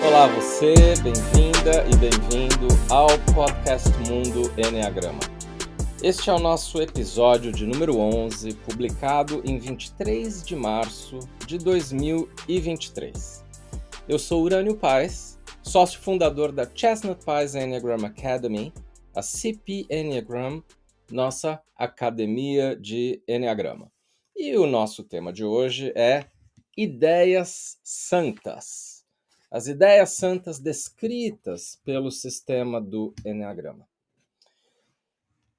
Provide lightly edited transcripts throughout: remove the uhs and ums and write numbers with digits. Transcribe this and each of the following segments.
Olá você, bem-vinda e bem-vindo ao podcast Mundo Enneagrama. Este é o nosso episódio de número 11, publicado em 23 de março de 2023. Eu sou Urânio Paes, sócio fundador da Chestnut Paes Enneagram Academy, a CP Enneagram, nossa academia de Enneagrama. E o nosso tema de hoje é Ideias Santas. As ideias santas descritas pelo sistema do Enneagrama.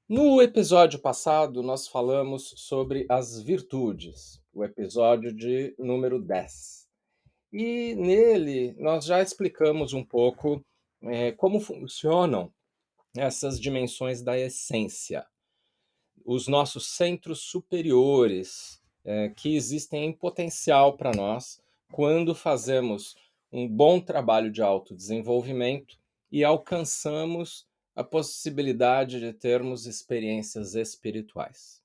No episódio passado, nós falamos sobre as virtudes, o episódio de número 10. E nele, nós já explicamos um pouco como funcionam essas dimensões da essência, os nossos centros superiores, que existem em potencial para nós quando fazemos um bom trabalho de autodesenvolvimento e alcançamos a possibilidade de termos experiências espirituais.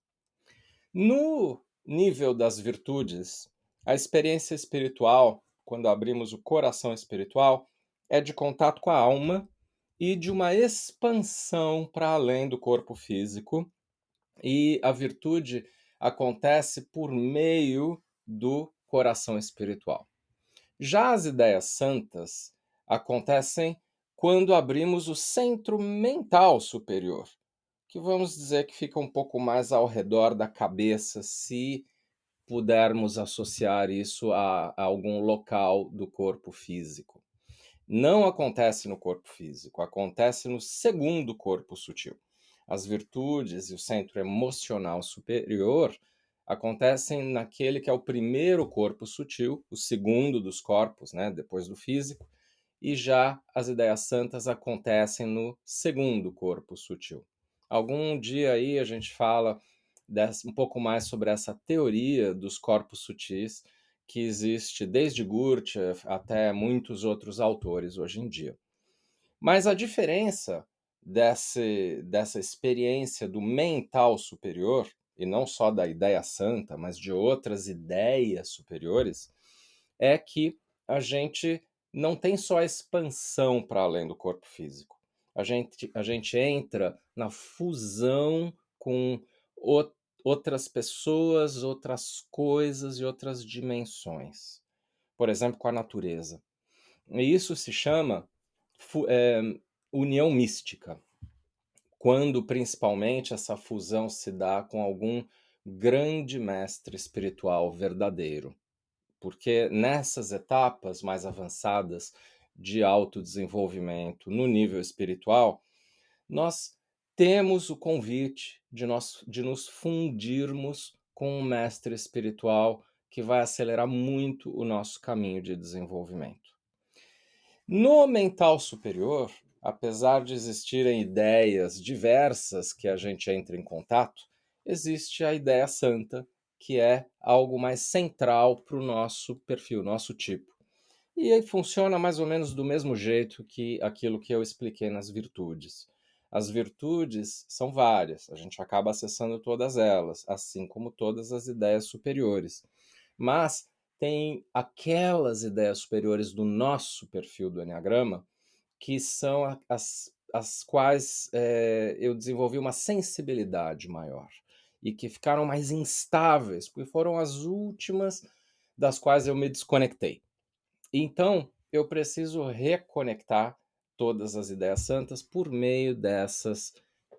No nível das virtudes, a experiência espiritual, quando abrimos o coração espiritual, é de contato com a alma e de uma expansão para além do corpo físico, e a virtude acontece por meio do coração espiritual. Já as ideias santas acontecem quando abrimos o centro mental superior, que vamos dizer que fica um pouco mais ao redor da cabeça, se pudermos associar isso a algum local do corpo físico. Não acontece no corpo físico, acontece no segundo corpo sutil. As virtudes e o centro emocional superior acontecem naquele que é o primeiro corpo sutil, o segundo dos corpos, depois do físico, e já as ideias santas acontecem no segundo corpo sutil. Algum dia aí a gente fala um pouco mais sobre essa teoria dos corpos sutis, que existe desde Gurdjieff até muitos outros autores hoje em dia. Mas a diferença dessa experiência do mental superior, e não só da ideia santa, mas de outras ideias superiores, é que a gente não tem só a expansão para além do corpo físico. A gente entra na fusão com outras pessoas, outras coisas e outras dimensões. Por exemplo, com a natureza. E isso se chama união mística, quando principalmente essa fusão se dá com algum grande mestre espiritual verdadeiro. Porque nessas etapas mais avançadas de autodesenvolvimento no nível espiritual, nós temos o convite de nos fundirmos com um mestre espiritual que vai acelerar muito o nosso caminho de desenvolvimento. No mental superior, apesar de existirem ideias diversas que a gente entra em contato, existe a ideia santa, que é algo mais central para o nosso perfil, nosso tipo. E aí funciona mais ou menos do mesmo jeito que aquilo que eu expliquei nas virtudes. As virtudes são várias, a gente acaba acessando todas elas, assim como todas as ideias superiores. Mas tem aquelas ideias superiores do nosso perfil do Enneagrama que são as quais eu desenvolvi uma sensibilidade maior e que ficaram mais instáveis, porque foram as últimas das quais eu me desconectei. Então, eu preciso reconectar todas as ideias santas por meio dessas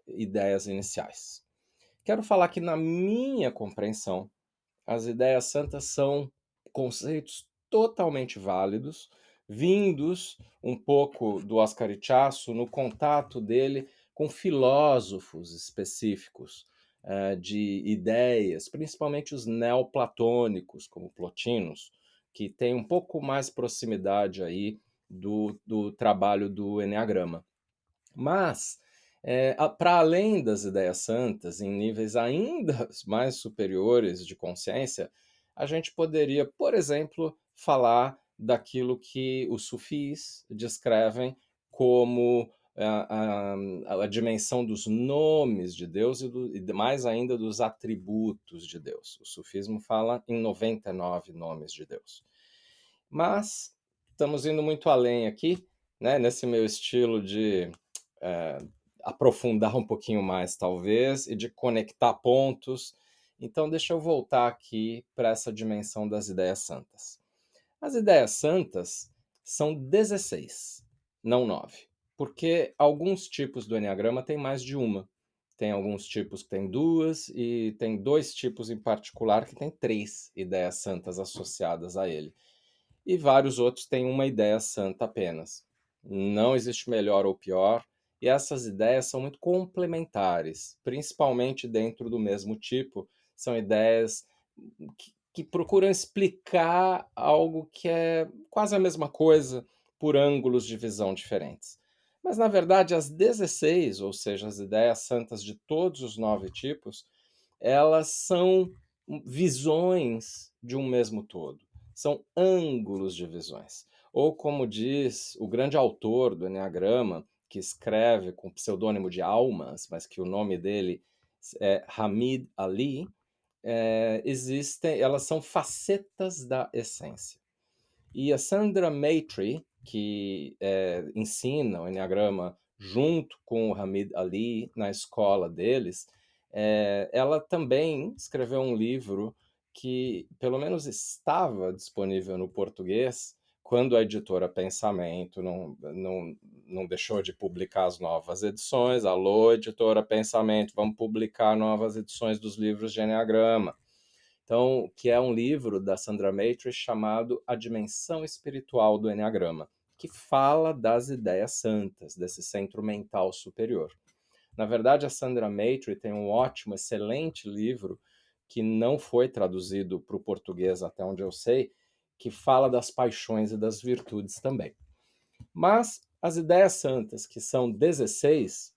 ideias iniciais. Quero falar que, na minha compreensão, as ideias santas são conceitos totalmente válidos, vindos um pouco do Oscar Ichaço no contato dele com filósofos específicos de ideias, principalmente os neoplatônicos, como Plotinus, que tem um pouco mais proximidade aí do trabalho do Enneagrama. Mas, para além das ideias santas, em níveis ainda mais superiores de consciência, a gente poderia, por exemplo, falar daquilo que os sufis descrevem como a dimensão dos nomes de Deus e mais ainda dos atributos de Deus. O sufismo fala em 99 nomes de Deus. Mas estamos indo muito além aqui, né, nesse meu estilo de eh, aprofundar um pouquinho mais, talvez, e de conectar pontos. Então, deixa eu voltar aqui para essa dimensão das ideias santas. As ideias santas são 16, não 9, porque alguns tipos do eneagrama têm mais de uma. Tem alguns tipos que têm duas, e tem dois tipos em particular que têm três ideias santas associadas a ele. E vários outros têm uma ideia santa apenas. Não existe melhor ou pior, e essas ideias são muito complementares, principalmente dentro do mesmo tipo. São ideias que procuram explicar algo que é quase a mesma coisa por ângulos de visão diferentes. Mas, na verdade, as 16, ou seja, as ideias santas de todos os 9 tipos, elas são visões de um mesmo todo. São ângulos de visões. Ou, como diz o grande autor do Eneagrama, que escreve com o pseudônimo de Almas, mas que o nome dele é Hamid Ali, elas são facetas da essência. E a Sandra Maitre, que ensina o Enneagrama junto com o Hamid Ali na escola deles, ela também escreveu um livro que, pelo menos, estava disponível no português quando a editora Pensamento não deixou de publicar as novas edições. Alô, editora Pensamento, vamos publicar novas edições dos livros de Enneagrama. Então, que é um livro da Sandra Maitre chamado A Dimensão Espiritual do Eneagrama, que fala das ideias santas, desse centro mental superior. Na verdade, a Sandra Maitre tem um ótimo, excelente livro que não foi traduzido para o português, até onde eu sei, que fala das paixões e das virtudes também. Mas as ideias santas, que são 16,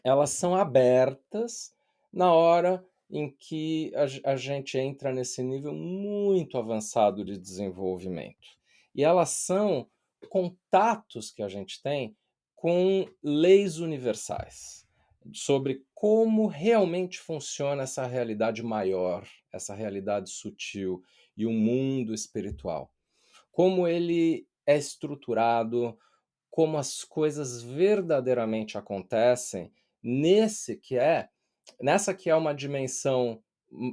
elas são abertas na hora em que a gente entra nesse nível muito avançado de desenvolvimento. E elas são contatos que a gente tem com leis universais, sobre como realmente funciona essa realidade maior, essa realidade sutil e o mundo espiritual. Como ele é estruturado, como as coisas verdadeiramente acontecem nesse que é nessa que é uma dimensão,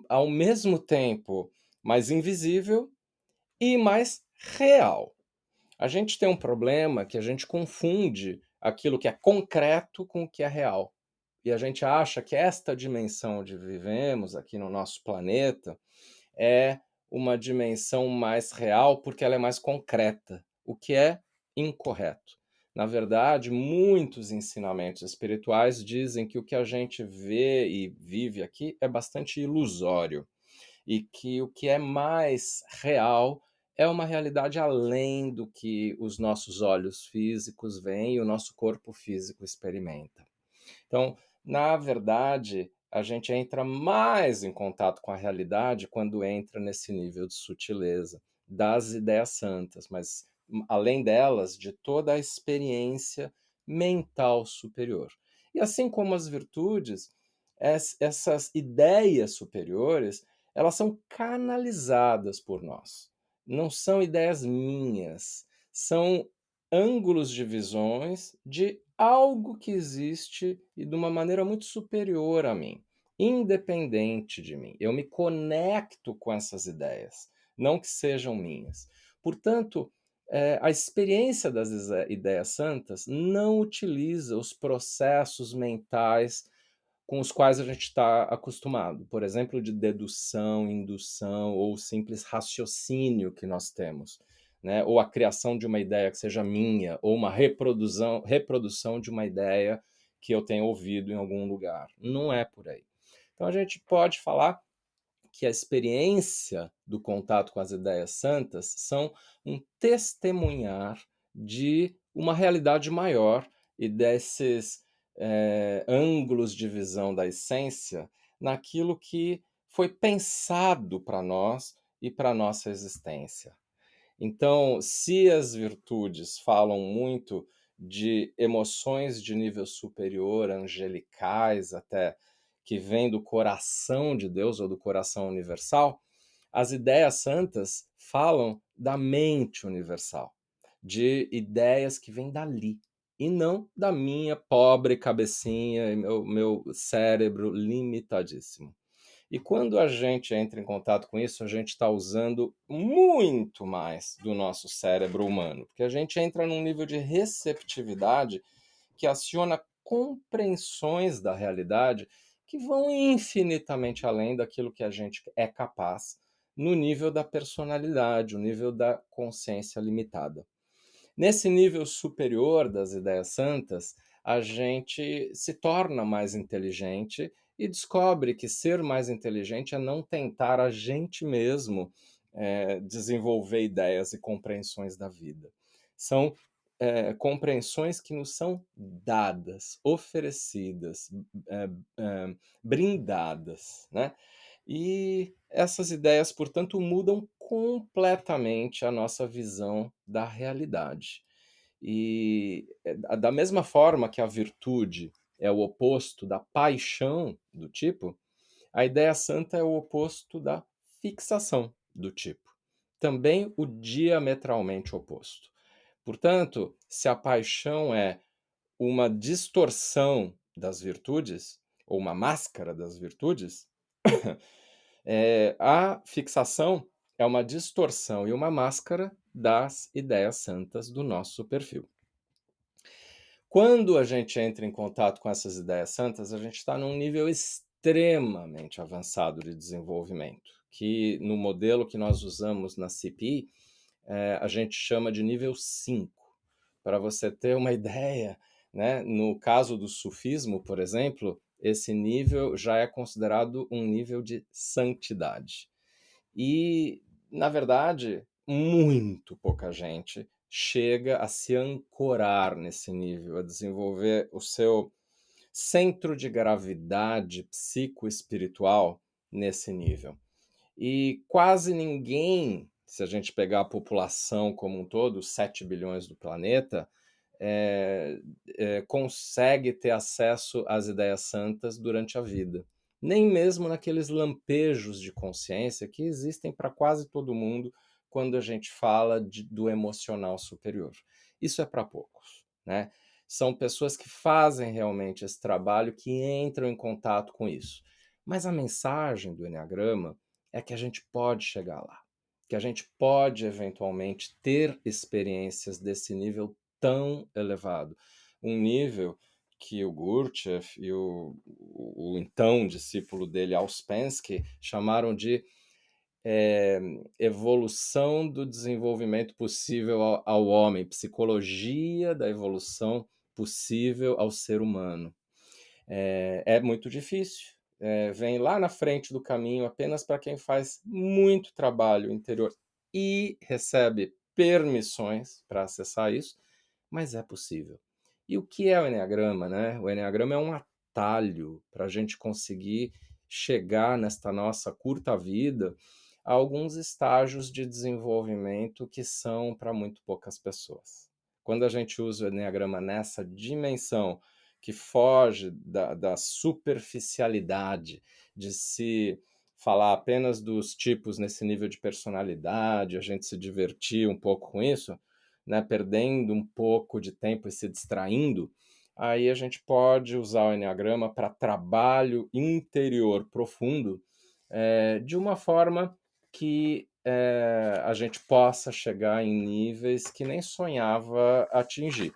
ao mesmo tempo mais invisível e mais real. A gente tem um problema que a gente confunde aquilo que é concreto com o que é real. E a gente acha que esta dimensão onde vivemos aqui no nosso planeta é uma dimensão mais real porque ela é mais concreta, o que é incorreto. Na verdade, muitos ensinamentos espirituais dizem que o que a gente vê e vive aqui é bastante ilusório e que o que é mais real é uma realidade além do que os nossos olhos físicos veem e o nosso corpo físico experimenta. Então, na verdade, a gente entra mais em contato com a realidade quando entra nesse nível de sutileza das ideias santas, mas além delas, de toda a experiência mental superior. E assim como as virtudes, essas ideias superiores, elas são canalizadas por nós. Não são ideias minhas, são ângulos de visões de algo que existe e de uma maneira muito superior a mim, independente de mim. Eu me conecto com essas ideias, não que sejam minhas. Portanto, a experiência das ideias santas não utiliza os processos mentais com os quais a gente está acostumado, por exemplo, de dedução, indução ou simples raciocínio que nós temos, né? Ou a criação de uma ideia que seja minha, ou uma reprodução de uma ideia que eu tenha ouvido em algum lugar. Não é por aí. Então a gente pode falar que a experiência do contato com as ideias santas são um testemunhar de uma realidade maior e desses ângulos de visão da essência naquilo que foi pensado para nós e para a nossa existência. Então, se as virtudes falam muito de emoções de nível superior, angelicais até, que vêm do coração de Deus ou do coração universal, as ideias santas falam da mente universal. de ideias que vêm dali, e não da minha pobre cabecinha e meu cérebro limitadíssimo. E quando a gente entra em contato com isso, a gente está usando muito mais do nosso cérebro humano, porque a gente entra num nível de receptividade que aciona compreensões da realidade que vão infinitamente além daquilo que a gente é capaz no nível da personalidade, o nível da consciência limitada. Nesse nível superior das ideias santas, a gente se torna mais inteligente e descobre que ser mais inteligente é não tentar a gente mesmo desenvolver ideias e compreensões da vida. São compreensões que nos são dadas, oferecidas, é, é, brindadas, né? E essas ideias, portanto, mudam completamente a nossa visão da realidade. E da mesma forma que a virtude é o oposto da paixão do tipo, a ideia santa é o oposto da fixação do tipo. Também o diametralmente oposto. Portanto, se a paixão é uma distorção das virtudes, ou uma máscara das virtudes, a fixação é uma distorção e uma máscara das ideias santas do nosso perfil. Quando a gente entra em contato com essas ideias santas, a gente está num nível extremamente avançado de desenvolvimento, que no modelo que nós usamos na CPI, a gente chama de nível 5. Para você ter uma ideia, né, no caso do sufismo, por exemplo, esse nível já é considerado um nível de santidade. E, na verdade, muito pouca gente chega a se ancorar nesse nível, a desenvolver o seu centro de gravidade psicoespiritual nesse nível. E quase ninguém, se a gente pegar a população como um todo, 7 bilhões do planeta, eh, consegue ter acesso às ideias santas durante a vida. Nem mesmo naqueles lampejos de consciência que existem para quase todo mundo quando a gente fala do emocional superior. Isso é para poucos, né? São pessoas que fazem realmente esse trabalho, que entram em contato com isso. Mas a mensagem do Eneagrama é que a gente pode chegar lá, que a gente pode eventualmente ter experiências desse nível tão elevado. Um nível que o Gurdjieff e o então discípulo dele, Auspensky, chamaram de evolução do desenvolvimento possível ao homem, psicologia da evolução possível ao ser humano. É muito difícil. Vem lá na frente do caminho apenas para quem faz muito trabalho interior e recebe permissões para acessar isso, mas é possível. E o que é o Eneagrama, né? O Eneagrama é um atalho para a gente conseguir chegar nesta nossa curta vida a alguns estágios de desenvolvimento que são para muito poucas pessoas. Quando a gente usa o Eneagrama nessa dimensão que foge da superficialidade de se falar apenas dos tipos nesse nível de personalidade, a gente se divertir um pouco com isso, né, perdendo um pouco de tempo e se distraindo, aí a gente pode usar o Eneagrama para trabalho interior profundo, de uma forma que a gente possa chegar em níveis que nem sonhava atingir,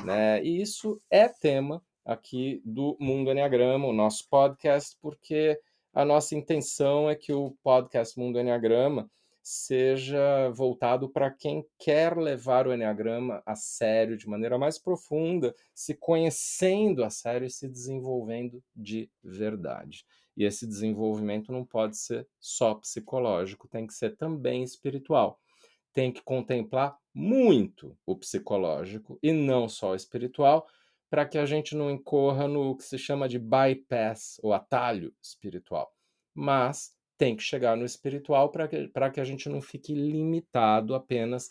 né? E isso é tema aqui do Mundo Eneagrama, o nosso podcast, porque a nossa intenção é que o podcast Mundo Eneagrama seja voltado para quem quer levar o Eneagrama a sério, de maneira mais profunda, se conhecendo a sério e se desenvolvendo de verdade. E esse desenvolvimento não pode ser só psicológico, tem que ser também espiritual. Tem que contemplar muito o psicológico e não só o espiritual, para que a gente não incorra no que se chama de bypass, ou atalho espiritual. Mas tem que chegar no espiritual para que a gente não fique limitado apenas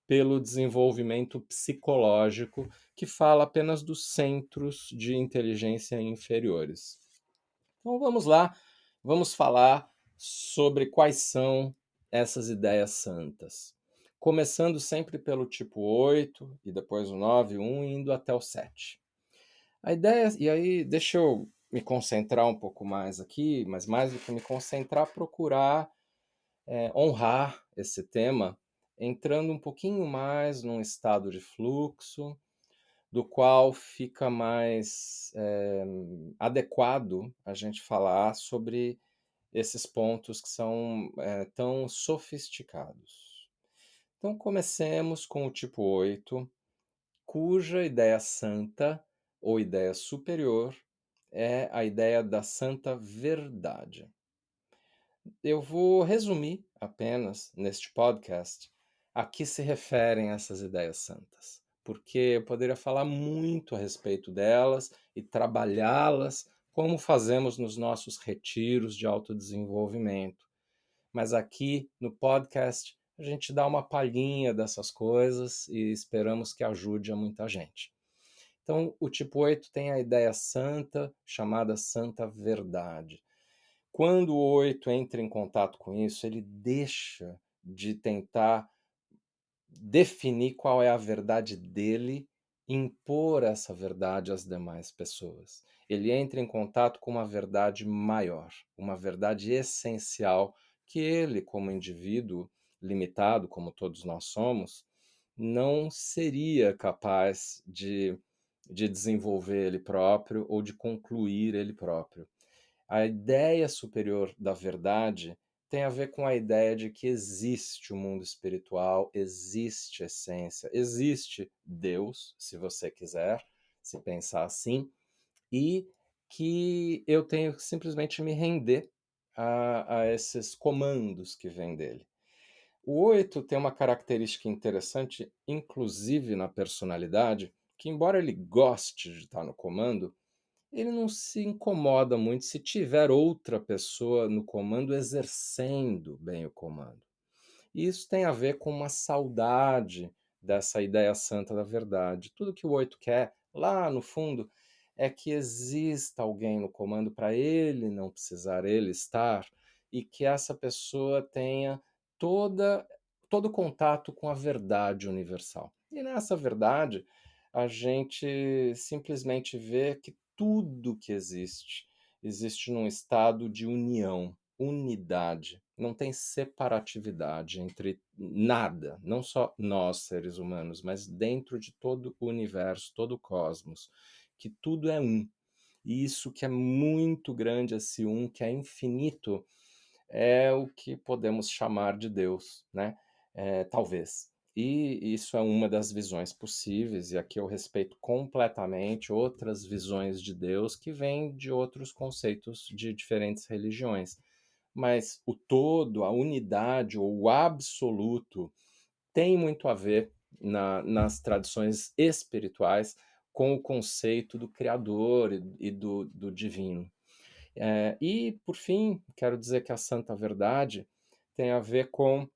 pelo desenvolvimento psicológico, que fala apenas dos centros de inteligência inferiores. Então vamos lá, vamos falar sobre quais são essas ideias santas. começando sempre pelo tipo 8 e depois o 9, 1, indo até o 7. A ideia e aí deixa eu me concentrar um pouco mais aqui, mas mais do que me concentrar, procurar, honrar esse tema, entrando um pouquinho mais num estado de fluxo, do qual fica mais, adequado a gente falar sobre esses pontos que são, tão sofisticados. Então comecemos com o tipo 8, cuja ideia santa ou ideia superior é a ideia da santa verdade. Eu vou resumir apenas neste podcast a que se referem essas ideias santas, porque eu poderia falar muito a respeito delas e trabalhá-las como fazemos nos nossos retiros de autodesenvolvimento. Mas aqui no podcast a gente dá uma palhinha dessas coisas e esperamos que ajude a muita gente. Então, o tipo 8 tem a ideia santa, chamada santa verdade. Quando o 8 entra em contato com isso, ele deixa de tentar definir qual é a verdade dele e impor essa verdade às demais pessoas. Ele entra em contato com uma verdade maior, uma verdade essencial que ele, como indivíduo limitado, como todos nós somos, não seria capaz de desenvolver ele próprio ou de concluir ele próprio. A ideia superior da verdade tem a ver com a ideia de que existe o mundo espiritual, existe essência, existe Deus, se você quiser se pensar assim, e que eu tenho que simplesmente me render a esses comandos que vêm dele. O 8 tem uma característica interessante, inclusive na personalidade, que embora ele goste de estar no comando, ele não se incomoda muito se tiver outra pessoa no comando exercendo bem o comando. E isso tem a ver com uma saudade dessa ideia santa da verdade. Tudo que o 8 quer, lá no fundo, é que exista alguém no comando para ele não precisar ele estar e que essa pessoa tenha toda todo contato com a verdade universal. E nessa verdade, a gente simplesmente vê que tudo que existe, existe num estado de união, unidade, não tem separatividade entre nada, não só nós seres humanos, mas dentro de todo o universo, todo o cosmos, que tudo é um. E isso que é muito grande, esse um que é infinito, é o que podemos chamar de Deus, né? Talvez. E isso é uma das visões possíveis, e aqui eu respeito completamente outras visões de Deus que vêm de outros conceitos de diferentes religiões. Mas o todo, a unidade ou o absoluto tem muito a ver nas tradições espirituais com o conceito do Criador e do divino. E, por fim, quero dizer que a santa verdade tem a ver com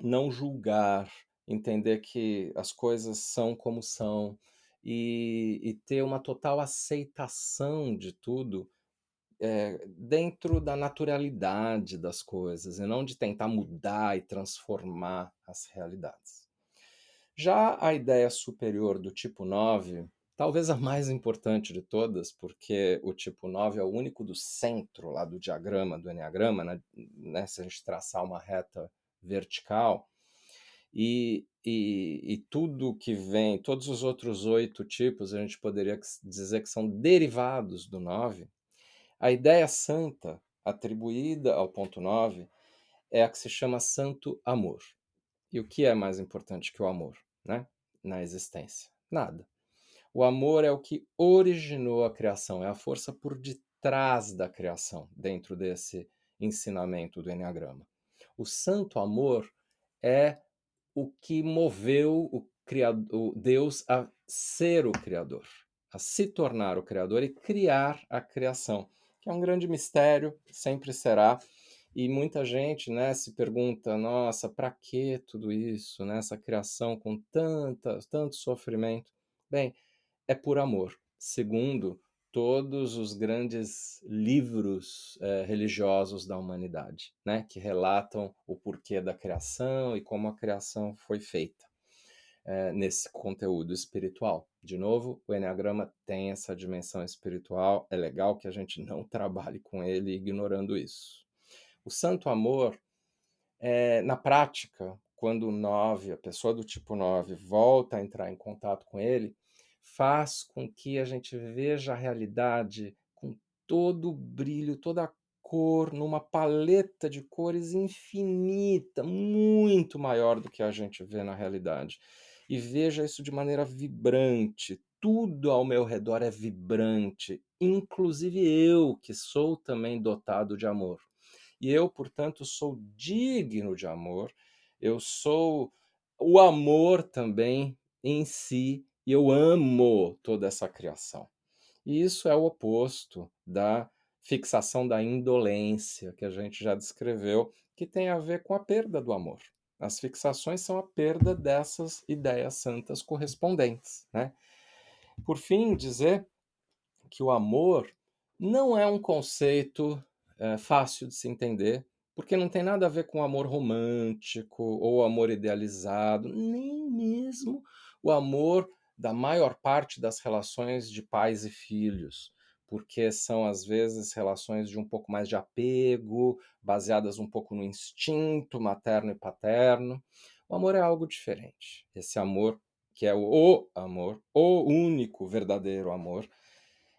não julgar, entender que as coisas são como são e ter uma total aceitação de tudo dentro da naturalidade das coisas e não de tentar mudar e transformar as realidades. Já a ideia superior do tipo 9, talvez a mais importante de todas, porque o tipo 9 é o único do centro lá do diagrama, do eneagrama, né, se a gente traçar uma reta vertical, e tudo que vem, todos os outros 8 tipos, a gente poderia dizer que são derivados do 9. A ideia santa atribuída ao ponto 9 é a que se chama santo amor. E o que é mais importante que o amor, né, na existência? Nada. O amor é o que originou a criação, é a força por detrás da criação, dentro desse ensinamento do eneagrama. O santo amor é o que moveu o Deus a ser o Criador, a se tornar o Criador e criar a criação, que é um grande mistério, sempre será. E muita gente, né, se pergunta: nossa, para que tudo isso, né, essa criação com tanto sofrimento? Bem, é por amor, segundo todos os grandes livros, religiosos da humanidade, né, que relatam o porquê da criação e como a criação foi feita, nesse conteúdo espiritual. De novo, o eneagrama tem essa dimensão espiritual, é legal que a gente não trabalhe com ele ignorando isso. O santo amor, na prática, quando o 9, a pessoa do tipo 9, volta a entrar em contato com ele, faz com que a gente veja a realidade com todo o brilho, toda a cor, numa paleta de cores infinita, muito maior do que a gente vê na realidade. E veja isso de maneira vibrante. Tudo ao meu redor é vibrante, inclusive eu, que sou também dotado de amor. E eu, portanto, sou digno de amor, eu sou o amor também em si, e eu amo toda essa criação. E isso é o oposto da fixação da indolência, que a gente já descreveu, que tem a ver com a perda do amor. As fixações são a perda dessas ideias santas correspondentes, né? Por fim, dizer que o amor não é um conceito fácil de se entender, porque não tem nada a ver com amor romântico ou amor idealizado, nem mesmo o amor da maior parte das relações de pais e filhos, porque são às vezes relações de um pouco mais de apego, baseadas um pouco no instinto materno e paterno. O amor é algo diferente. Esse amor, que é o amor, o único verdadeiro amor,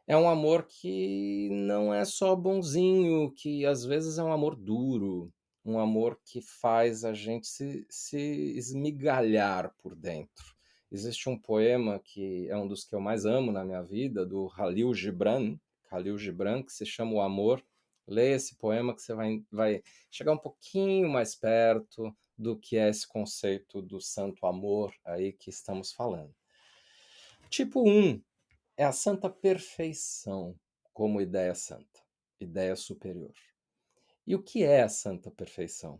é um amor que não é só bonzinho, que às vezes é um amor duro, um amor que faz a gente se esmigalhar por dentro. Existe um poema que é um dos que eu mais amo na minha vida, do Khalil Gibran, que se chama O Amor. Leia esse poema que você vai chegar um pouquinho mais perto do que é esse conceito do santo amor aí que estamos falando. Tipo 1 é a santa perfeição como ideia santa, ideia superior. E o que é a santa perfeição?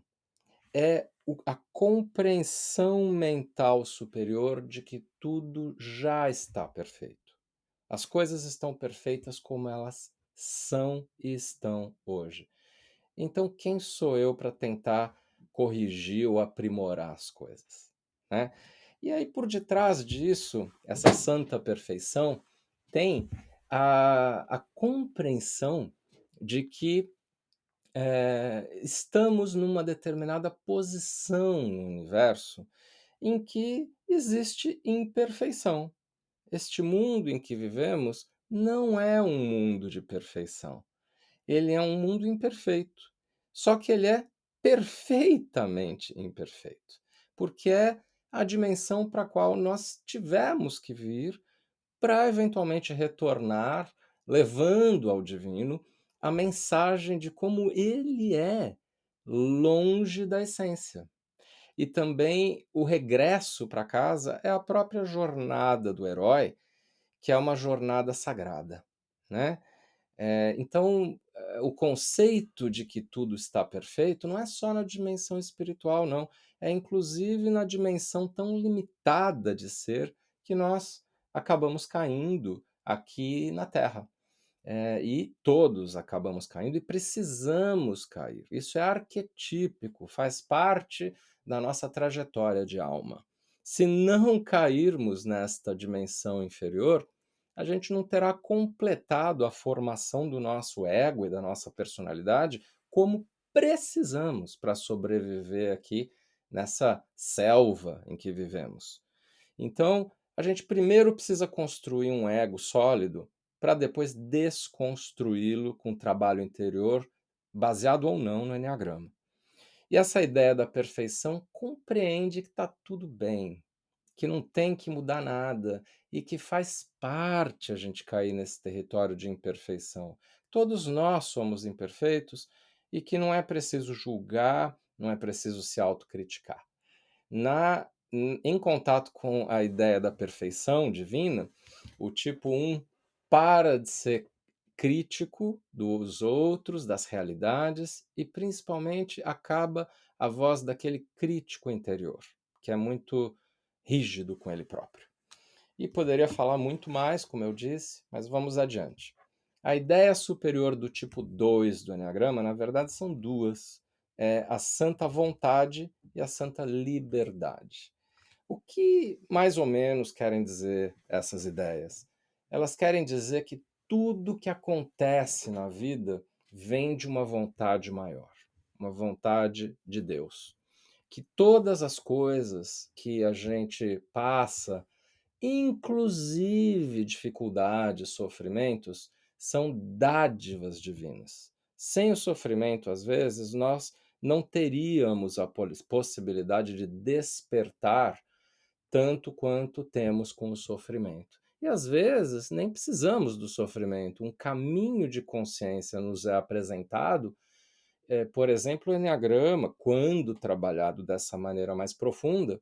É a compreensão mental superior de que tudo já está perfeito. As coisas estão perfeitas como elas são e estão hoje. Então, quem sou eu para tentar corrigir ou aprimorar as coisas, né? E aí, por detrás disso, essa santa perfeição tem a compreensão de que estamos numa determinada posição no universo em que existe imperfeição. Este mundo em que vivemos não é um mundo de perfeição. Ele é um mundo imperfeito. Só que ele é perfeitamente imperfeito, porque é a dimensão para a qual nós tivemos que vir para eventualmente retornar, levando ao divino a mensagem de como ele é longe da essência. E também o regresso para casa é a própria jornada do herói, que é uma jornada sagrada, né? Então, o conceito de que tudo está perfeito não é só na dimensão espiritual, não. É inclusive na dimensão tão limitada de ser que nós acabamos caindo aqui na Terra. E todos acabamos caindo e precisamos cair. Isso é arquetípico, faz parte da nossa trajetória de alma. Se não cairmos nesta dimensão inferior, a gente não terá completado a formação do nosso ego e da nossa personalidade como precisamos para sobreviver aqui nessa selva em que vivemos. Então, a gente primeiro precisa construir um ego sólido para depois desconstruí-lo com trabalho interior, baseado ou não no enneagrama. E essa ideia da perfeição compreende que está tudo bem, que não tem que mudar nada e que faz parte a gente cair nesse território de imperfeição. Todos nós somos imperfeitos e que não é preciso julgar, não é preciso se autocriticar. Em contato com a ideia da perfeição divina, o tipo 1 para de ser crítico dos outros, das realidades, e principalmente acaba a voz daquele crítico interior, que é muito rígido com ele próprio. E poderia falar muito mais, como eu disse, mas vamos adiante. A ideia superior do tipo 2 do eneagrama, na verdade, são duas: a santa vontade e a santa liberdade. O que mais ou menos querem dizer essas ideias? Elas querem dizer que tudo que acontece na vida vem de uma vontade maior, uma vontade de Deus. Que todas as coisas que a gente passa, inclusive dificuldades, sofrimentos, são dádivas divinas. Sem o sofrimento, às vezes, nós não teríamos a possibilidade de despertar tanto quanto temos com o sofrimento. E às vezes nem precisamos do sofrimento. Um caminho de consciência nos é apresentado, por exemplo, o enneagrama, quando trabalhado dessa maneira mais profunda,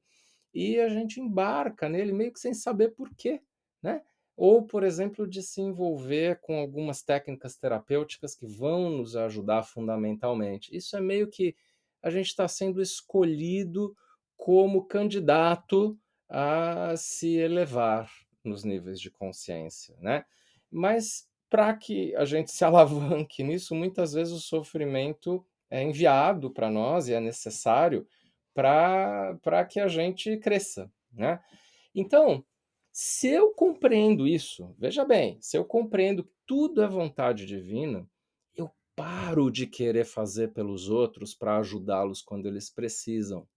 e a gente embarca nele meio que sem saber por quê, né? Ou, por exemplo, de se envolver com algumas técnicas terapêuticas que vão nos ajudar fundamentalmente. Isso é meio que a gente está sendo escolhido como candidato a se elevar nos níveis de consciência, né? Mas para que a gente se alavanque nisso, muitas vezes o sofrimento é enviado para nós e é necessário para que a gente cresça, né? Então, se eu compreendo isso, veja bem, se eu compreendo que tudo é vontade divina, eu paro de querer fazer pelos outros para ajudá-los quando eles precisam.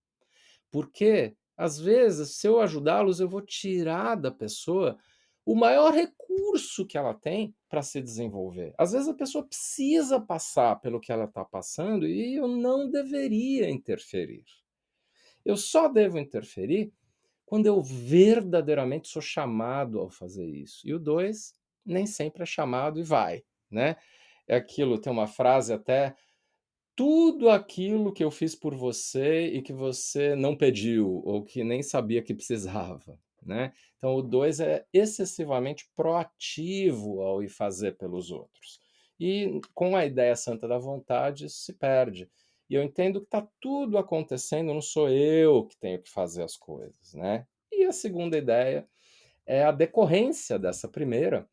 Porque, às vezes, se eu ajudá-los, eu vou tirar da pessoa o maior recurso que ela tem para se desenvolver. Às vezes a pessoa precisa passar pelo que ela está passando e eu não deveria interferir. Eu só devo interferir quando eu verdadeiramente sou chamado a fazer isso. E o 2 nem sempre é chamado e vai, né? É aquilo, tem uma frase até: tudo aquilo que eu fiz por você e que você não pediu, ou que nem sabia que precisava, né. Então o 2 é excessivamente proativo ao ir fazer pelos outros. E com a ideia santa da vontade isso se perde. E eu entendo que está tudo acontecendo, não sou eu que tenho que fazer as coisas, né. E a segunda ideia é a decorrência dessa primeira,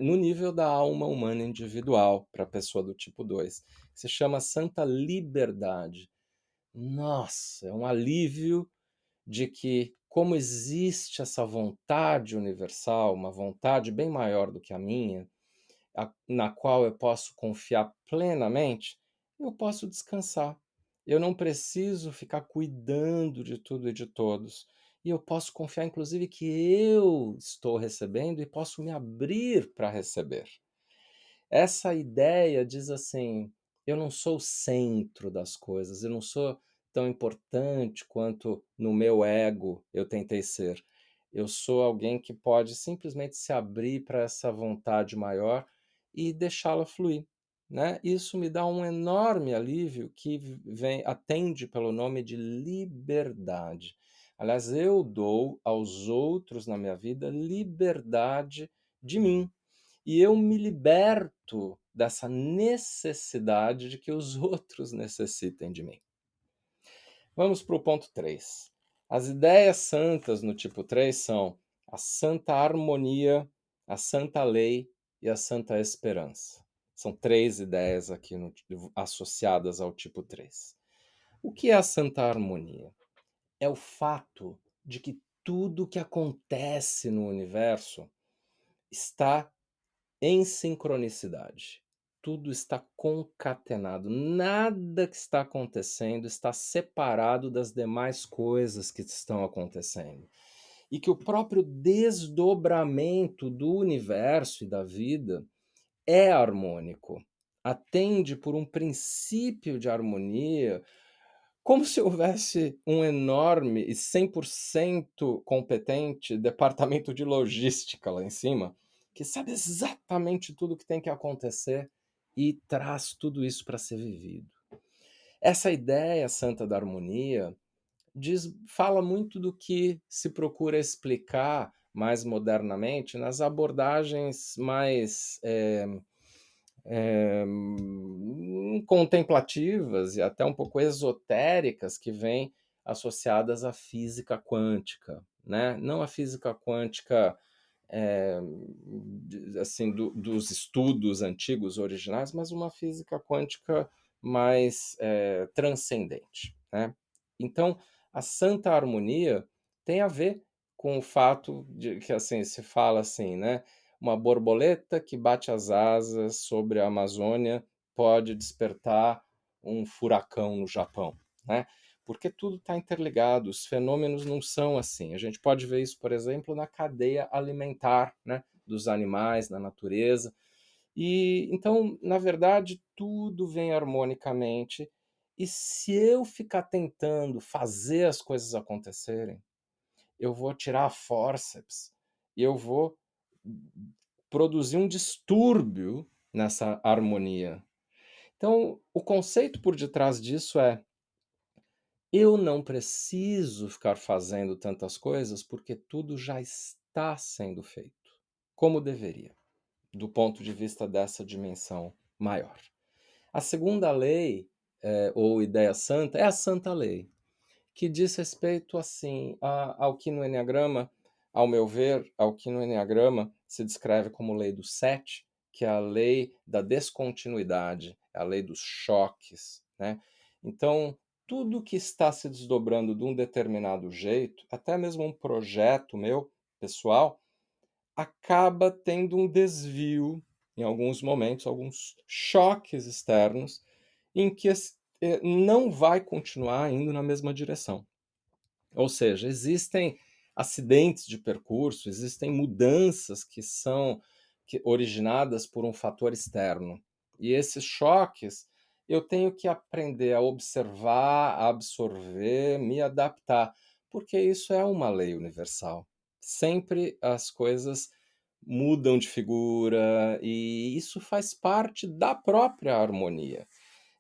no nível da alma humana individual, para a pessoa do tipo 2. Se chama santa liberdade. Nossa, é um alívio de que, como existe essa vontade universal, uma vontade bem maior do que a minha, na qual eu posso confiar plenamente, eu posso descansar. Eu não preciso ficar cuidando de tudo e de todos. E eu posso confiar, inclusive, que eu estou recebendo e posso me abrir para receber. Essa ideia diz assim: eu não sou o centro das coisas, eu não sou tão importante quanto no meu ego eu tentei ser. Eu sou alguém que pode simplesmente se abrir para essa vontade maior e deixá-la fluir, né? Isso me dá um enorme alívio que vem atende pelo nome de liberdade. Aliás, eu dou aos outros na minha vida liberdade de mim. E eu me liberto dessa necessidade de que os outros necessitem de mim. Vamos para o ponto 3. As ideias santas no tipo 3 são a santa harmonia, a santa lei e a santa esperança. São 3 ideias aqui associadas ao tipo 3. O que é a santa harmonia? É o fato de que tudo que acontece no universo está em sincronicidade. Tudo está concatenado. Nada que está acontecendo está separado das demais coisas que estão acontecendo. E que o próprio desdobramento do universo e da vida é harmônico. Atende por um princípio de harmonia, como se houvesse um enorme e 100% competente departamento de logística lá em cima, que sabe exatamente tudo o que tem que acontecer e traz tudo isso para ser vivido. Essa ideia santa da harmonia fala muito do que se procura explicar mais modernamente nas abordagens mais contemplativas e até um pouco esotéricas que vêm associadas à física quântica, né? Não a física quântica assim, dos estudos antigos originais, mas uma física quântica mais transcendente, né? Então, a santa harmonia tem a ver com o fato de que, assim, se fala assim, né? Uma borboleta que bate as asas sobre a Amazônia pode despertar um furacão no Japão, né? Porque tudo está interligado, os fenômenos não são assim. A gente pode ver isso, por exemplo, na cadeia alimentar, né? Dos animais, na natureza. E então, na verdade, tudo vem harmonicamente. E se eu ficar tentando fazer as coisas acontecerem, eu vou tirar a fórceps e eu vou produzir um distúrbio nessa harmonia. Então, o conceito por detrás disso é: eu não preciso ficar fazendo tantas coisas porque tudo já está sendo feito, como deveria, do ponto de vista dessa dimensão maior. A segunda lei, ou ideia santa, é a santa lei, que diz respeito assim ao que no enneagrama, ao meu ver, ao que no enneagrama se descreve como lei do 7, que é a lei da descontinuidade, a lei dos choques, né? Então, tudo que está se desdobrando de um determinado jeito, até mesmo um projeto meu pessoal, acaba tendo um desvio em alguns momentos, alguns choques externos, em que não vai continuar indo na mesma direção. Ou seja, existem acidentes de percurso, existem mudanças que são originadas por um fator externo. E esses choques eu tenho que aprender a observar, a absorver, me adaptar, porque isso é uma lei universal. Sempre as coisas mudam de figura e isso faz parte da própria harmonia.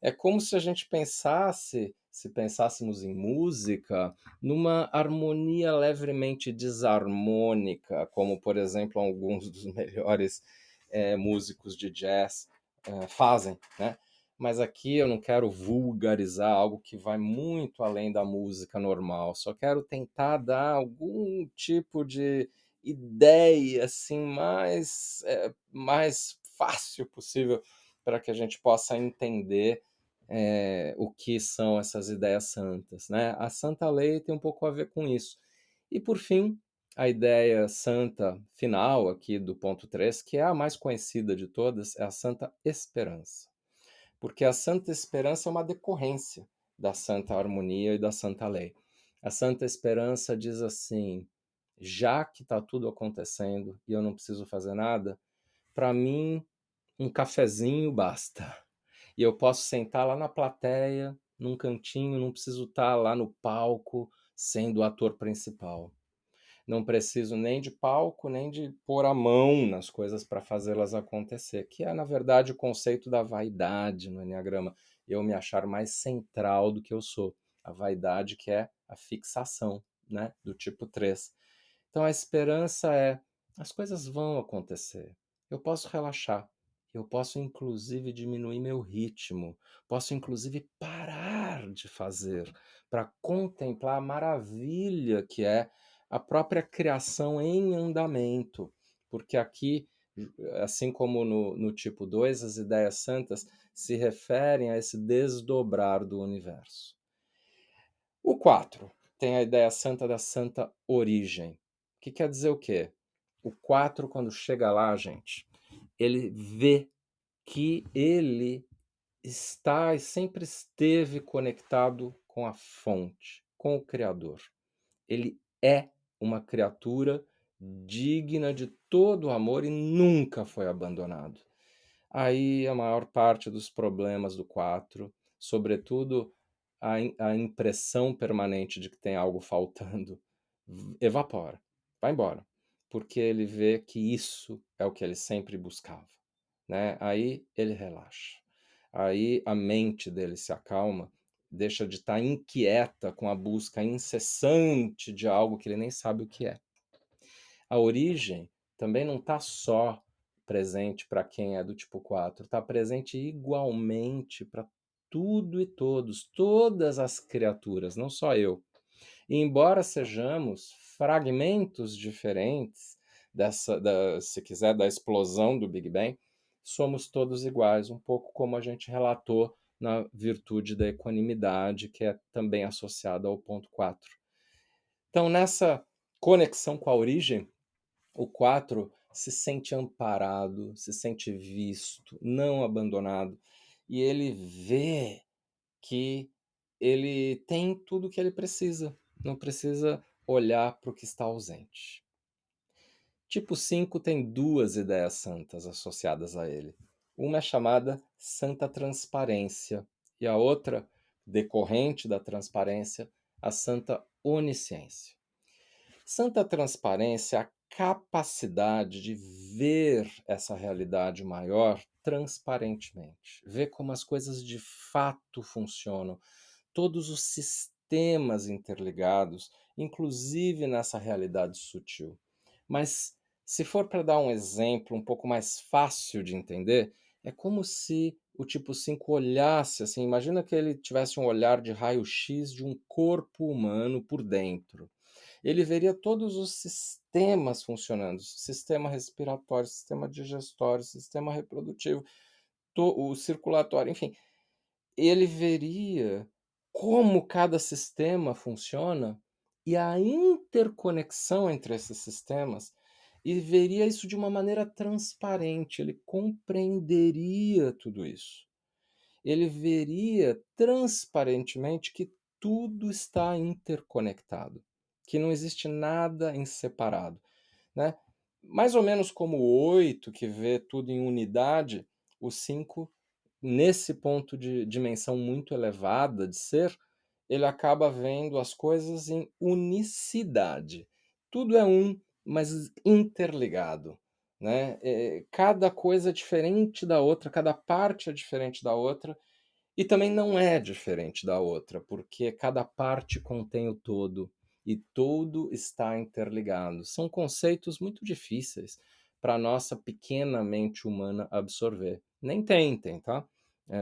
É como se a gente pensasse, se pensássemos em música, numa harmonia levemente desarmônica, como, por exemplo, alguns dos melhores músicos de jazz fazem, né? Mas aqui eu não quero vulgarizar algo que vai muito além da música normal. Só quero tentar dar algum tipo de ideia assim mais fácil possível para que a gente possa entender o que são essas ideias santas, né? A Santa Lei tem um pouco a ver com isso. E por fim, a ideia santa final aqui do ponto 3, que é a mais conhecida de todas, é a Santa Esperança. Porque a Santa Esperança é uma decorrência da Santa Harmonia e da Santa Lei. A Santa Esperança diz assim: já que está tudo acontecendo e eu não preciso fazer nada, para mim um cafezinho basta. E eu posso sentar lá na plateia, num cantinho, não preciso estar lá no palco sendo o ator principal. Não preciso nem de palco, nem de pôr a mão nas coisas para fazê-las acontecer, que é, na verdade, o conceito da vaidade no enneagrama. Eu me achar mais central do que eu sou. A vaidade que é a fixação, né, do tipo 3. Então a esperança é: as coisas vão acontecer. Eu posso relaxar. Eu posso inclusive diminuir meu ritmo. Posso inclusive parar de fazer para contemplar a maravilha que é a própria criação em andamento. Porque aqui, assim como no tipo 2, as ideias santas se referem a esse desdobrar do universo. O 4 tem a ideia santa da santa origem. Que quer dizer o quê? O 4, quando chega lá, gente, ele vê que ele está e sempre esteve conectado com a fonte, com o Criador. Ele é uma criatura digna de todo o amor e nunca foi abandonado. Aí a maior parte dos problemas do 4, sobretudo a impressão permanente de que tem algo faltando, evapora, vai embora, porque ele vê que isso é o que ele sempre buscava, né? Aí ele relaxa, aí a mente dele se acalma, deixa de estar inquieta com a busca incessante de algo que ele nem sabe o que é. A origem também não está só presente para quem é do tipo 4, está presente igualmente para tudo e todos, todas as criaturas, não só eu. E embora sejamos fragmentos diferentes, se quiser, da explosão do Big Bang, somos todos iguais, um pouco como a gente relatou na virtude da equanimidade, que é também associada ao ponto 4. Então, nessa conexão com a origem, o 4 se sente amparado, se sente visto, não abandonado, e ele vê que ele tem tudo o que ele precisa, não precisa olhar para o que está ausente. Tipo 5 tem duas ideias santas associadas a ele. Uma é chamada santa transparência e a outra, decorrente da transparência, a santa onisciência. Santa transparência é a capacidade de ver essa realidade maior transparentemente, ver como as coisas de fato funcionam, todos os sistemas interligados, inclusive nessa realidade sutil. Mas se for para dar um exemplo um pouco mais fácil de entender, é como se o tipo 5 olhasse assim, imagina que ele tivesse um olhar de raio-x de um corpo humano por dentro. Ele veria todos os sistemas funcionando, sistema respiratório, sistema digestório, sistema reprodutivo, o circulatório, enfim, ele veria como cada sistema funciona e a interconexão entre esses sistemas, e veria isso de uma maneira transparente, ele compreenderia tudo isso. Ele veria transparentemente que tudo está interconectado, que não existe nada em separado, né? Mais ou menos como o 8 que vê tudo em unidade, o 5 nesse ponto de dimensão muito elevada de ser, ele acaba vendo as coisas em unicidade. Tudo é um, mas interligado, né? Cada coisa é diferente da outra, cada parte é diferente da outra, e também não é diferente da outra, porque cada parte contém o todo e todo está interligado. São conceitos muito difíceis para a nossa pequena mente humana absorver. Nem tentem, tá?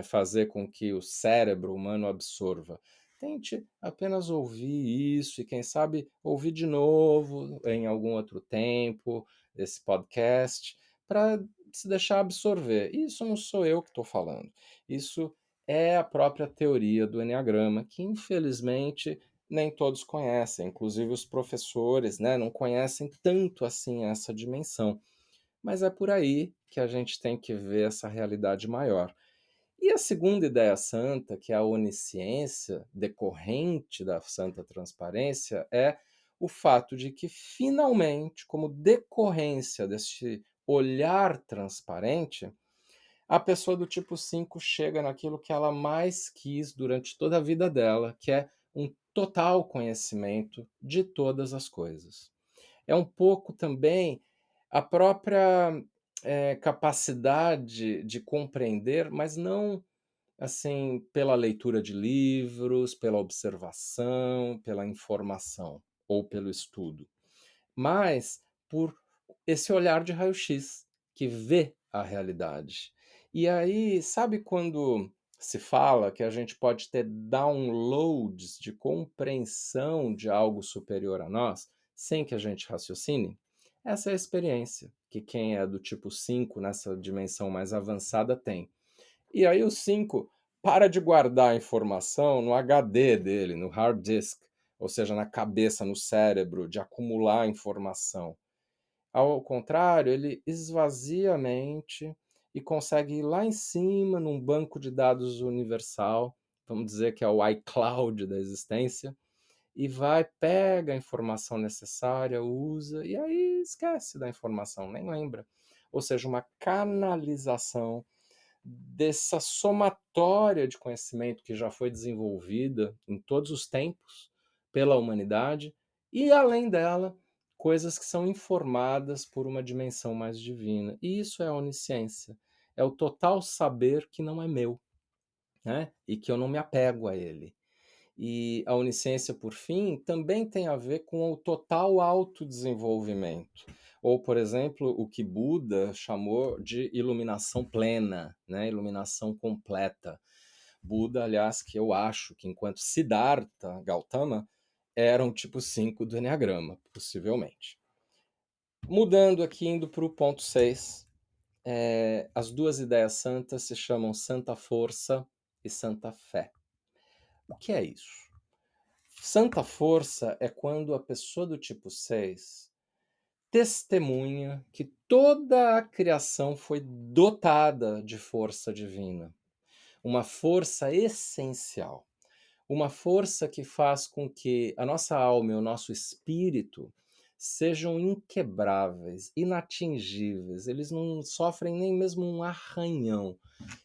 Fazer com que o cérebro humano absorva. Tente apenas ouvir isso e, quem sabe, ouvir de novo em algum outro tempo esse podcast para se deixar absorver. Isso não sou eu que estou falando. Isso é a própria teoria do enneagrama, que infelizmente nem todos conhecem, inclusive os professores, né, não conhecem tanto assim essa dimensão. Mas é por aí que a gente tem que ver essa realidade maior. E a segunda ideia santa, que é a onisciência, decorrente da santa transparência, é o fato de que, finalmente, como decorrência desse olhar transparente, a pessoa do tipo 5 chega naquilo que ela mais quis durante toda a vida dela, que é um total conhecimento de todas as coisas. É um pouco também a própria capacidade de compreender, mas não assim pela leitura de livros, pela observação, pela informação ou pelo estudo, mas por esse olhar de raio-x que vê a realidade. E aí, sabe quando se fala que a gente pode ter downloads de compreensão de algo superior a nós, sem que a gente raciocine? Essa é a experiência que quem é do tipo 5 nessa dimensão mais avançada tem. E aí o 5 para de guardar a informação no HD dele, no hard disk, ou seja, na cabeça, no cérebro, de acumular informação. Ao contrário, ele esvazia a mente e consegue ir lá em cima num banco de dados universal, vamos dizer que é o iCloud da existência, e vai, pega a informação necessária, usa e aí esquece da informação, nem lembra. Ou seja, uma canalização dessa somatória de conhecimento que já foi desenvolvida em todos os tempos pela humanidade e, além dela, coisas que são informadas por uma dimensão mais divina. E isso é a onisciência. É o total saber que não é meu, né? E que eu não me apego a ele. E a onisciência, por fim, também tem a ver com o total autodesenvolvimento. Ou, por exemplo, o que Buda chamou de iluminação plena, né? Iluminação completa. Buda, aliás, que eu acho que enquanto Siddhartha Gautama era um tipo 5 do Enneagrama, possivelmente. Mudando aqui, indo para o ponto 6, as 2 ideias santas se chamam santa força e santa fé. O que é isso? Santa força é quando a pessoa do tipo 6 testemunha que toda a criação foi dotada de força divina, uma força essencial, uma força que faz com que a nossa alma e o nosso espírito sejam inquebráveis, inatingíveis, eles não sofrem nem mesmo um arranhão,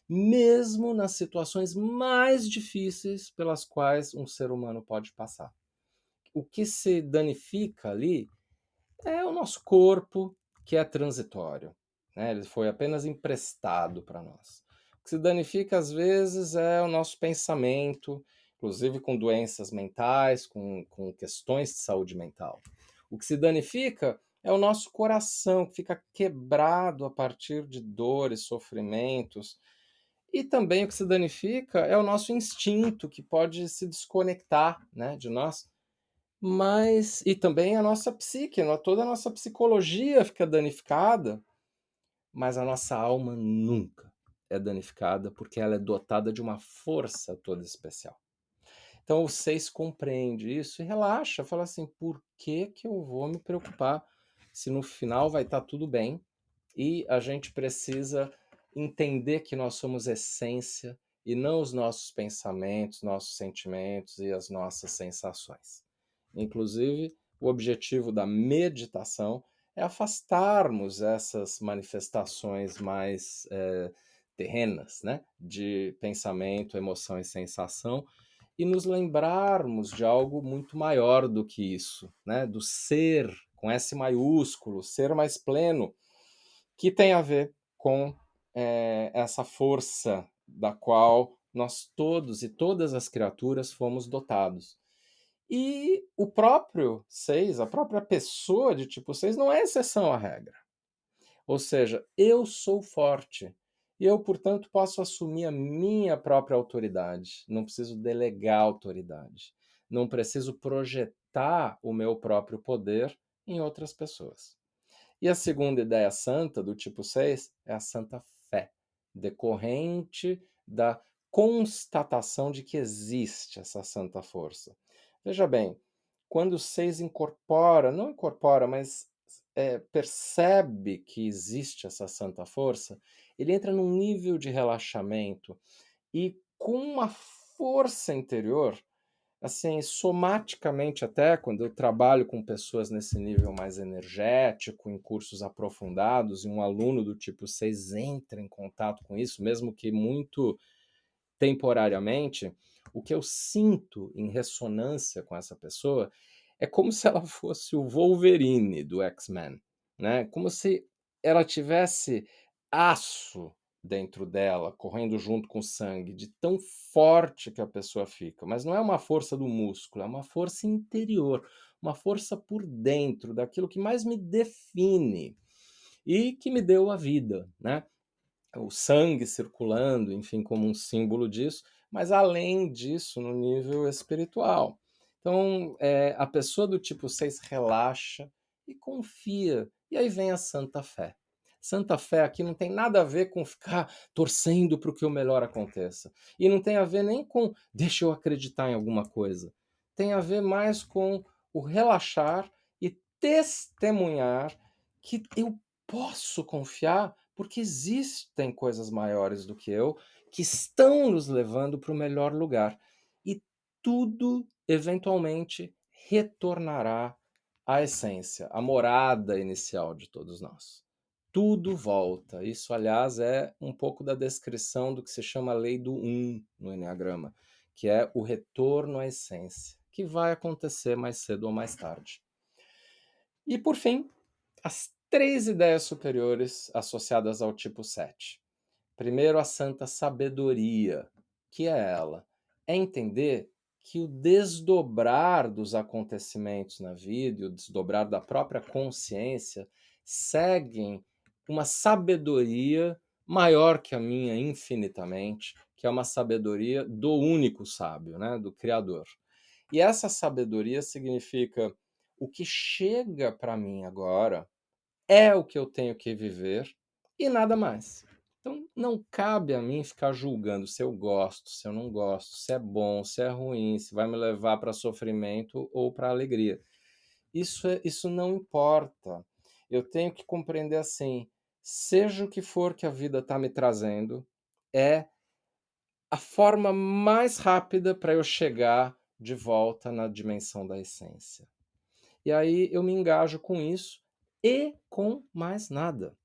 mesmo nas situações mais difíceis pelas quais um ser humano pode passar. O que se danifica ali é o nosso corpo, que é transitório, né? Ele foi apenas emprestado para nós. O que se danifica, às vezes, é o nosso pensamento, inclusive com doenças mentais, com questões de saúde mental. O que se danifica é o nosso coração, que fica quebrado a partir de dores, sofrimentos. E também o que se danifica é o nosso instinto, que pode se desconectar, né, de nós, mas e também a nossa psique, toda a nossa psicologia fica danificada, mas a nossa alma nunca é danificada, porque ela é dotada de uma força toda especial. Então o 6 compreende isso e relaxa, fala assim: "Por que que eu vou me preocupar se no final vai estar tudo bem?" E a gente precisa entender que nós somos essência e não os nossos pensamentos, nossos sentimentos e as nossas sensações. Inclusive, o objetivo da meditação é afastarmos essas manifestações mais terrenas, né, de pensamento, emoção e sensação, e nos lembrarmos de algo muito maior do que isso, né, do ser, com S maiúsculo, ser mais pleno, que tem a ver com essa força da qual nós todos e todas as criaturas fomos dotados. E o próprio 6, a própria pessoa de tipo 6 não é exceção à regra. Ou seja, eu sou forte e eu, portanto, posso assumir a minha própria autoridade. Não preciso delegar autoridade. Não preciso projetar o meu próprio poder em outras pessoas. E a segunda ideia santa, do tipo 6, é a santa fé, decorrente da constatação de que existe essa santa força. Veja bem, quando o 6 incorpora, não incorpora, mas percebe que existe essa santa força, ele entra num nível de relaxamento e com uma força interior, assim, somaticamente até, quando eu trabalho com pessoas nesse nível mais energético, em cursos aprofundados, e um aluno do tipo 6 entra em contato com isso, mesmo que muito temporariamente, o que eu sinto em ressonância com essa pessoa é como se ela fosse o Wolverine do X-Men, né? Como se ela tivesse aço dentro dela, correndo junto com o sangue, de tão forte que a pessoa fica. Mas não é uma força do músculo, é uma força interior, uma força por dentro, daquilo que mais me define e que me deu a vida, né? O sangue circulando, enfim, como um símbolo disso, mas além disso, no nível espiritual. Então, a pessoa do tipo 6 relaxa e confia, e aí vem a santa fé. Santa fé aqui não tem nada a ver com ficar torcendo para o que o melhor aconteça. E não tem a ver nem com deixa eu acreditar em alguma coisa. Tem a ver mais com o relaxar e testemunhar que eu posso confiar porque existem coisas maiores do que eu que estão nos levando para o melhor lugar. E tudo, eventualmente, retornará à essência, à morada inicial de todos nós. Tudo volta. Isso, aliás, é um pouco da descrição do que se chama a lei do um no Enneagrama, que é o retorno à essência, que vai acontecer mais cedo ou mais tarde. E, por fim, as 3 ideias superiores associadas ao tipo 7. Primeiro, a santa sabedoria, que é ela? É entender que o desdobrar dos acontecimentos na vida e o desdobrar da própria consciência seguem uma sabedoria maior que a minha infinitamente, que é uma sabedoria do único sábio, né, do Criador. E essa sabedoria significa o que chega para mim agora é o que eu tenho que viver e nada mais. Então, não cabe a mim ficar julgando se eu gosto, se eu não gosto, se é bom, se é ruim, se vai me levar para sofrimento ou para alegria. Isso não importa. Eu tenho que compreender assim, seja o que for que a vida está me trazendo, é a forma mais rápida para eu chegar de volta na dimensão da essência. E aí eu me engajo com isso e com mais nada.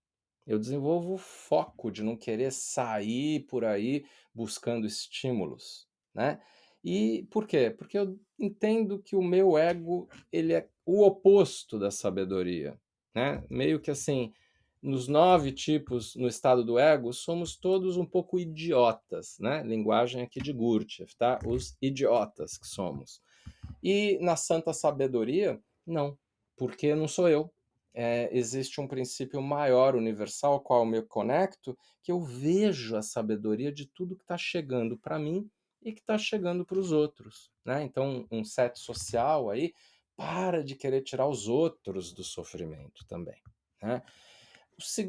Eu desenvolvo o foco de não querer sair por aí buscando estímulos, né. E por quê? Porque eu entendo que o meu ego, ele é o oposto da sabedoria, né. Meio que assim, nos 9 tipos no estado do ego, somos todos um pouco idiotas, né, linguagem aqui de Gurdjieff, tá, os idiotas que somos. E na santa sabedoria, não, porque não sou eu. Existe um princípio maior, universal, ao qual eu me conecto, que eu vejo a sabedoria de tudo que está chegando para mim e que está chegando para os outros. Né? Então, um set social aí para de querer tirar os outros do sofrimento também. Né?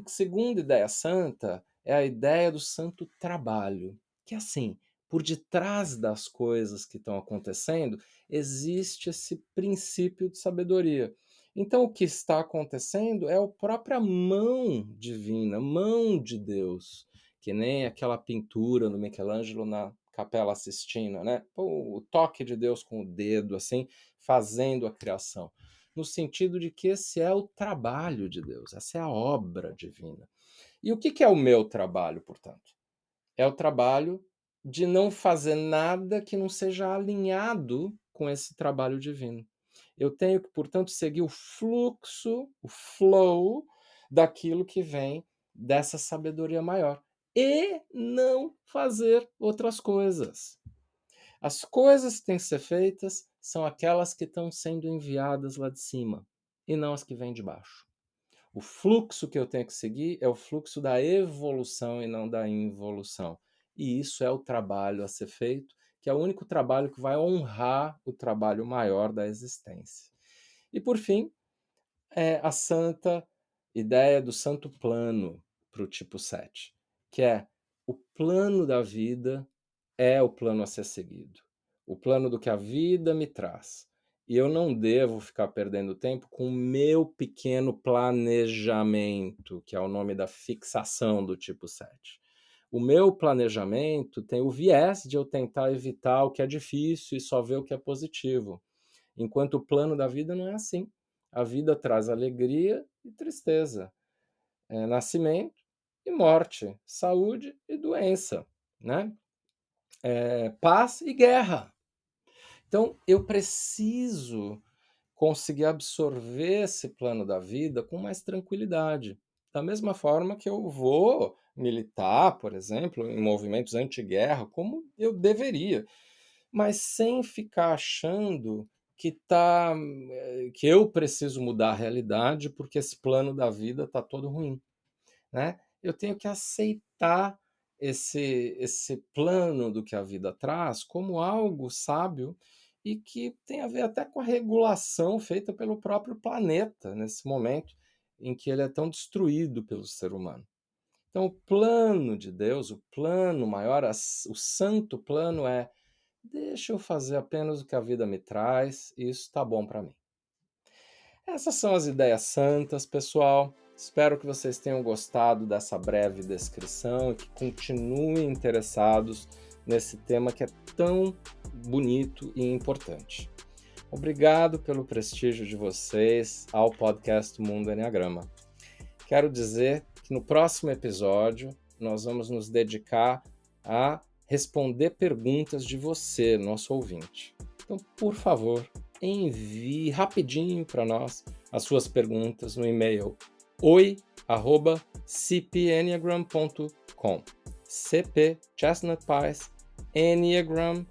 Segunda ideia santa é a ideia do santo trabalho, que é assim, por detrás das coisas que estão acontecendo, existe esse princípio de sabedoria. Então, o que está acontecendo é a própria mão divina, mão de Deus, que nem aquela pintura do Michelangelo na Capela Sistina, né? Pô, o toque de Deus com o dedo, assim, fazendo a criação, no sentido de que esse é o trabalho de Deus, essa é a obra divina. E o que é o meu trabalho, portanto? É o trabalho de não fazer nada que não seja alinhado com esse trabalho divino. Eu tenho que, portanto, seguir o fluxo, o flow daquilo que vem dessa sabedoria maior e não fazer outras coisas. As coisas que têm que ser feitas são aquelas que estão sendo enviadas lá de cima e não as que vêm de baixo. O fluxo que eu tenho que seguir é o fluxo da evolução e não da involução. E isso é o trabalho a ser feito, que é o único trabalho que vai honrar o trabalho maior da existência. E por fim, é a santa ideia do santo plano para o tipo 7, que é o plano da vida é o plano a ser seguido. O plano do que a vida me traz. E eu não devo ficar perdendo tempo com o meu pequeno planejamento, que é o nome da fixação do tipo 7. O meu planejamento tem o viés de eu tentar evitar o que é difícil e só ver o que é positivo. Enquanto o plano da vida não é assim. A vida traz alegria e tristeza, nascimento e morte, saúde e doença, né? Paz e guerra. Então, eu preciso conseguir absorver esse plano da vida com mais tranquilidade. Da mesma forma que eu vou militar, por exemplo, em movimentos anti-guerra, como eu deveria, mas sem ficar achando que eu preciso mudar a realidade porque esse plano da vida está todo ruim, né? Eu tenho que aceitar esse plano do que a vida traz como algo sábio e que tem a ver até com a regulação feita pelo próprio planeta nesse momento em que ele é tão destruído pelo ser humano. Então, o plano de Deus, o plano maior, o santo plano é: deixa eu fazer apenas o que a vida me traz e isso está bom para mim. Essas são as ideias santas, pessoal. Espero que vocês tenham gostado dessa breve descrição e que continuem interessados nesse tema que é tão bonito e importante. Obrigado pelo prestígio de vocês ao podcast Mundo Enneagrama. Quero dizer que no próximo episódio nós vamos nos dedicar a responder perguntas de você, nosso ouvinte. Então, por favor, envie rapidinho para nós as suas perguntas no e-mail oi@cpenneagram.com. CP Chestnut Pies Enneagram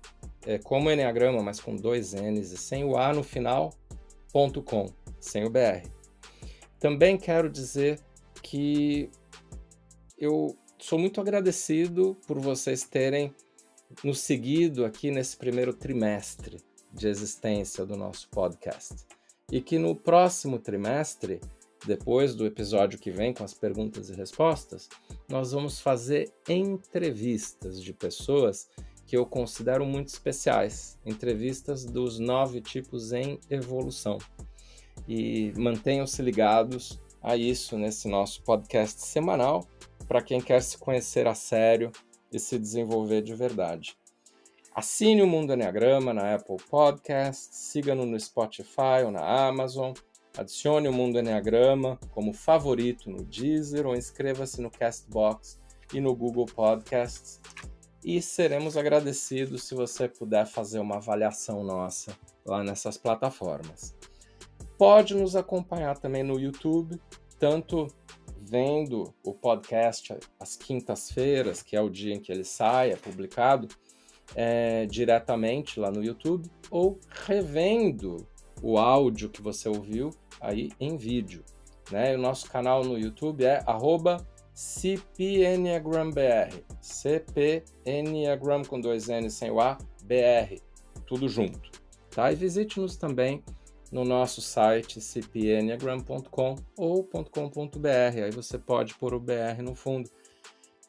como Enneagrama, mas com 2 N's e sem o A no final, .com, sem o BR. Também quero dizer que eu sou muito agradecido por vocês terem nos seguido aqui nesse primeiro trimestre de existência do nosso podcast. E que no próximo trimestre depois do episódio que vem com as perguntas e respostas, nós vamos fazer entrevistas de pessoas que eu considero muito especiais, entrevistas dos 9 tipos em evolução. E mantenham-se ligados a isso nesse nosso podcast semanal, para quem quer se conhecer a sério e se desenvolver de verdade. Assine o Mundo Enneagrama na Apple Podcasts, siga-nos no Spotify ou na Amazon, adicione o Mundo Enneagrama como favorito no Deezer ou inscreva-se no Castbox e no Google Podcasts. E seremos agradecidos se você puder fazer uma avaliação nossa lá nessas plataformas. Pode nos acompanhar também no YouTube, tanto vendo o podcast às quintas-feiras, que é o dia em que ele sai, é publicado, diretamente lá no YouTube, ou revendo o áudio que você ouviu aí em vídeo, né? O nosso canal no YouTube é @CPEnneagrambr, CP Enneagram com 2 N sem o A, BR, tudo junto, tá? E visite-nos também no nosso site cpenneagram.com ou .com.br, aí você pode pôr o BR no fundo.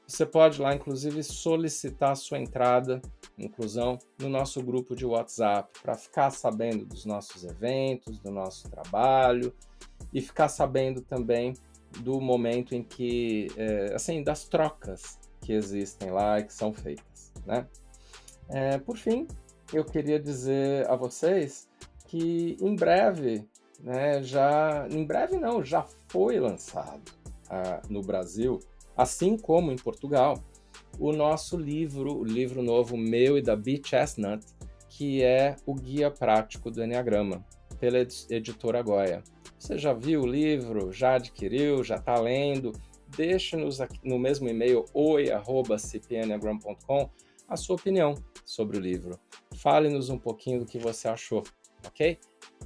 Você pode lá, inclusive, solicitar a sua entrada, inclusão, no nosso grupo de WhatsApp, para ficar sabendo dos nossos eventos, do nosso trabalho, e ficar sabendo também do momento em que, assim, das trocas que existem lá e que são feitas, né? Por fim, eu queria dizer a vocês que em breve, né, em breve não, já foi lançado no Brasil, assim como em Portugal, o nosso livro, o livro novo meu e da Bee Chestnut, que é o Guia Prático do Enneagrama, pela editora Goya. Você já viu o livro? Já adquiriu? Já está lendo? Deixe-nos aqui no mesmo e-mail oi@cpenneagram.com a sua opinião sobre o livro. Fale-nos um pouquinho do que você achou, ok?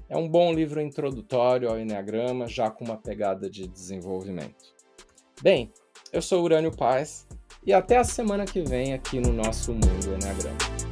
É um bom livro introdutório ao Enneagrama, já com uma pegada de desenvolvimento. Bem, eu sou Urânio Paz e até a semana que vem aqui no nosso Mundo Enneagrama.